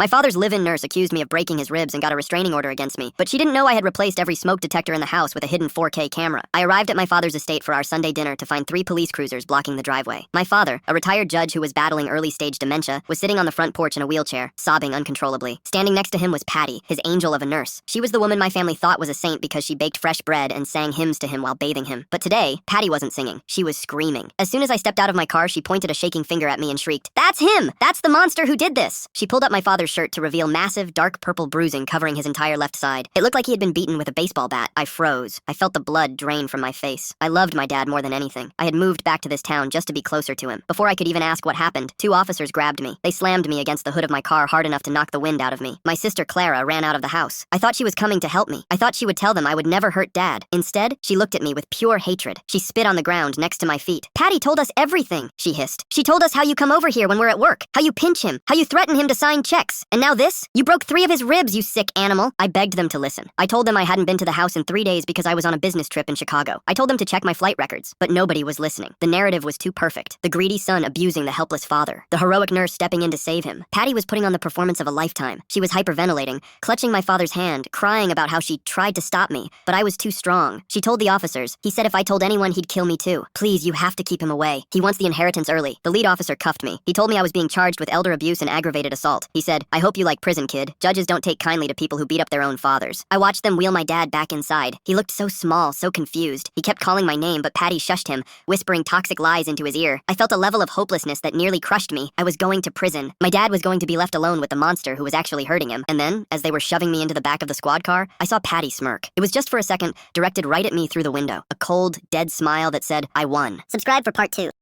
My father's live-in nurse accused me of breaking his ribs and got a restraining order against me, but she didn't know I had replaced every smoke detector in the house with a hidden 4K camera. I arrived at my father's estate for our Sunday dinner to find 3 police cruisers blocking the driveway. My father, a retired judge who was battling early-stage dementia, was sitting on the front porch in a wheelchair, sobbing uncontrollably. Standing next to him was Patty, his angel of a nurse. She was the woman my family thought was a saint because she baked fresh bread and sang hymns to him while bathing him. But today, Patty wasn't singing. She was screaming. As soon as I stepped out of my car, she pointed a shaking finger at me and shrieked, "That's him! That's the monster who did this!" She pulled up my father's shirt to reveal massive, dark purple bruising covering his entire left side. It looked like he had been beaten with a baseball bat. I froze. I felt the blood drain from my face. I loved my dad more than anything. I had moved back to this town just to be closer to him. Before I could even ask what happened, 2 officers grabbed me. They slammed me against the hood of my car hard enough to knock the wind out of me. My sister Clara ran out of the house. I thought she was coming to help me. I thought she would tell them I would never hurt Dad. Instead, she looked at me with pure hatred. She spit on the ground next to my feet. "Patty told us everything," she hissed. "She told us how you come over here when we're at work, how you pinch him, how you threaten him to sign checks. And now this? You broke 3 of his ribs, you sick animal." I begged them to listen. I told them I hadn't been to the house in 3 days because I was on a business trip in Chicago. I told them to check my flight records, but nobody was listening. The narrative was too perfect. The greedy son abusing the helpless father. The heroic nurse stepping in to save him. Patty was putting on the performance of a lifetime. She was hyperventilating, clutching my father's hand, crying about how she tried to stop me, but I was too strong. She told the officers. He said if I told anyone, he'd kill me too. "Please, you have to keep him away. He wants the inheritance early." The lead officer cuffed me. He told me I was being charged with elder abuse and aggravated assault. He said, "I hope you like prison, kid. Judges don't take kindly to people who beat up their own fathers." I watched them wheel my dad back inside. He looked so small, so confused. He kept calling my name, but Patty shushed him, whispering toxic lies into his ear. I felt a level of hopelessness that nearly crushed me. I was going to prison. My dad was going to be left alone with the monster who was actually hurting him. And then, as they were shoving me into the back of the squad car, I saw Patty smirk. It was just for a second, directed right at me through the window. A cold, dead smile that said, "I won." Subscribe for part 2.